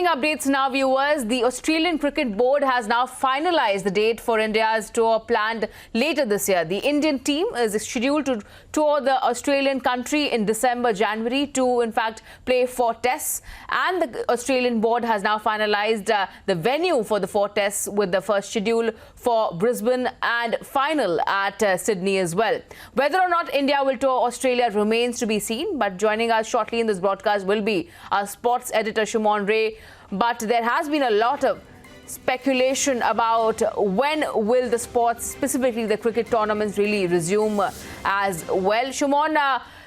updates now, viewers. The Australian Cricket Board has now finalised the date for India's tour planned later this year. The Indian team is scheduled to tour the Australian country in December, January to, in fact, play 4 tests. And the Australian board has now finalised the venue for the 4 tests, with the first schedule for Brisbane and final at Sydney as well. Whether or not India will tour Australia remains to be seen. But joining us shortly in this broadcast will be our sports editor, Shimon Ray. But there has been a lot of speculation about when will the sports, specifically the cricket tournaments, really resume as well. Shimon,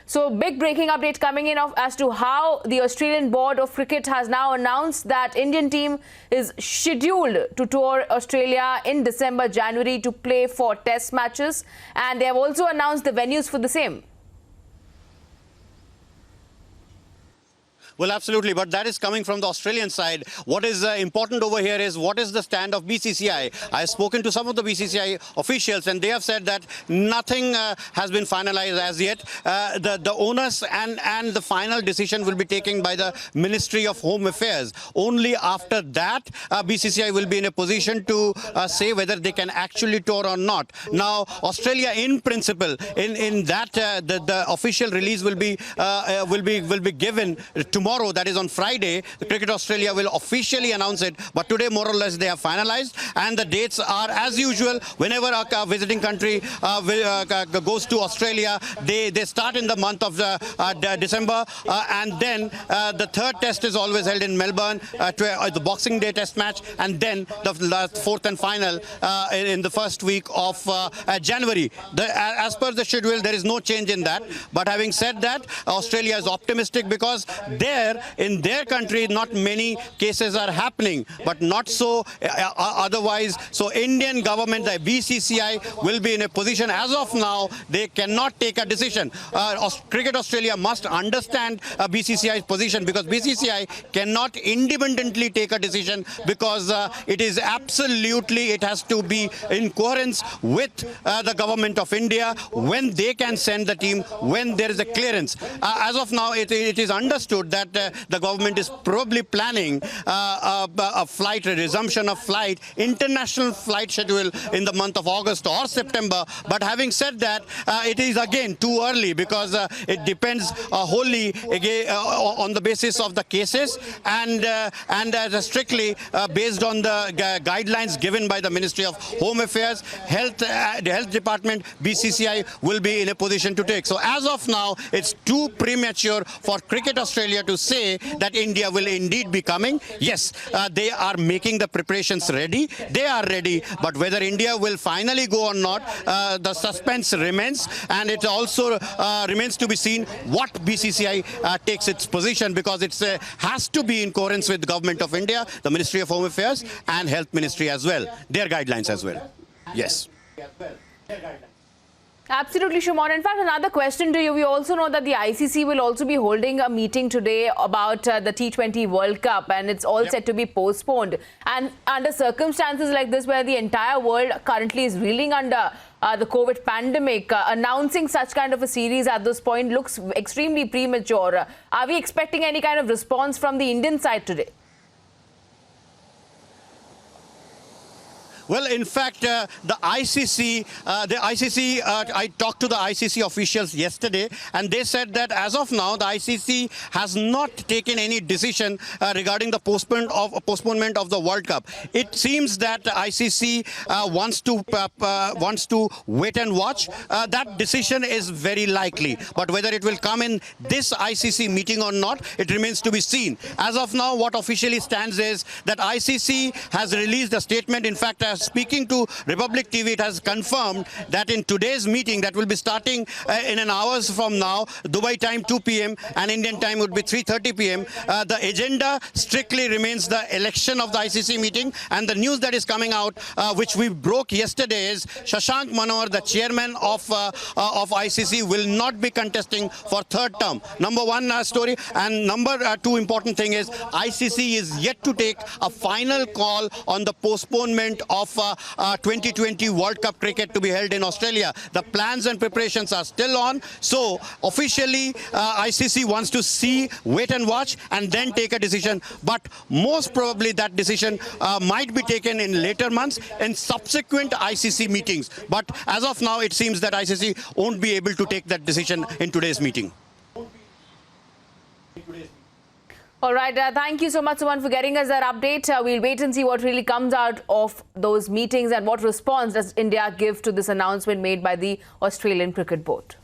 so big breaking update coming in as to how the Australian Board of Cricket has now announced that Indian team is scheduled to tour Australia in December, January to play 4 test matches, and they have also announced the venues for the same. Well, absolutely, but that is coming from the Australian side. What is important over here is what is the stand of BCCI. I have spoken to some of the BCCI officials and they have said that nothing has been finalized as yet. The onus and the final decision will be taken by the Ministry of Home Affairs. Only after that, BCCI will be in a position to say whether they can actually tour or not. Now, Australia, in principle, in that the official release will be given tomorrow. That is on Friday. The Cricket Australia will officially announce it, but today more or less they have finalized, and the dates are as usual. Whenever a visiting country goes to Australia, they start in the month of December, and then the 3rd test is always held in Melbourne, the Boxing Day test match, and then the 4th and final in the first week of January. As per the schedule, there is no change in that. But having said that, Australia is optimistic because in their country not many cases are happening, but not so otherwise. So Indian government, the BCCI, will be in a position as of now they cannot take a decision. Cricket Australia must understand BCCI's position, because BCCI cannot independently take a decision, because it is absolutely, it has to be in coherence with the government of India when they can send the team, when there is a clearance. As of now, it is understood that the government is probably planning a resumption of flight, international flight schedule in the month of August or September. But having said that, it is again too early, because it depends wholly on the basis of the cases and strictly based on the guidelines given by the Ministry of Home Affairs. The Health Department, BCCI, will be in a position to take. So as of now, it's too premature for Cricket Australia to say that India will indeed be coming. Yes, they are making the preparations ready. They are ready, but whether India will finally go or not, the suspense remains, and it also remains to be seen what BCCI takes its position, because it has to be in coherence with the government of India, the Ministry of Home Affairs and Health Ministry as well, their guidelines as well. Yes. Absolutely, Shimon. In fact, another question to you. We also know that the ICC will also be holding a meeting today about the T20 World Cup, and it's all set to be postponed. And under circumstances like this, where the entire world currently is reeling under the COVID pandemic, announcing such kind of a series at this point looks extremely premature. Are we expecting any kind of response from the Indian side today? Well, in fact, the ICC, I talked to the ICC officials yesterday, and they said that as of now, the ICC has not taken any decision regarding the postponement of the World Cup. It seems that the ICC wants to wait and watch. That decision is very likely, but whether it will come in this ICC meeting or not, it remains to be seen. As of now, what officially stands is that ICC has released a statement. In fact, speaking to Republic TV, it has confirmed that in today's meeting that will be starting in an hours from now, Dubai time 2 p.m. and Indian time would be 3:30 p.m. The agenda strictly remains the election of the ICC meeting, and the news that is coming out, which we broke yesterday, is Shashank Manohar, the chairman of ICC, will not be contesting for 3rd term. Number one story, and number 2 important thing is ICC is yet to take a final call on the postponement of of 2020 World Cup cricket to be held in Australia. The plans and preparations are still on. So officially, ICC wants to see, wait and watch, and then take a decision. But most probably that decision might be taken in later months in subsequent ICC meetings. But as of now, it seems that ICC won't be able to take that decision in today's meeting. All right. Thank you so much, Suman, for getting us that update. We'll wait and see what really comes out of those meetings and what response does India give to this announcement made by the Australian Cricket Board.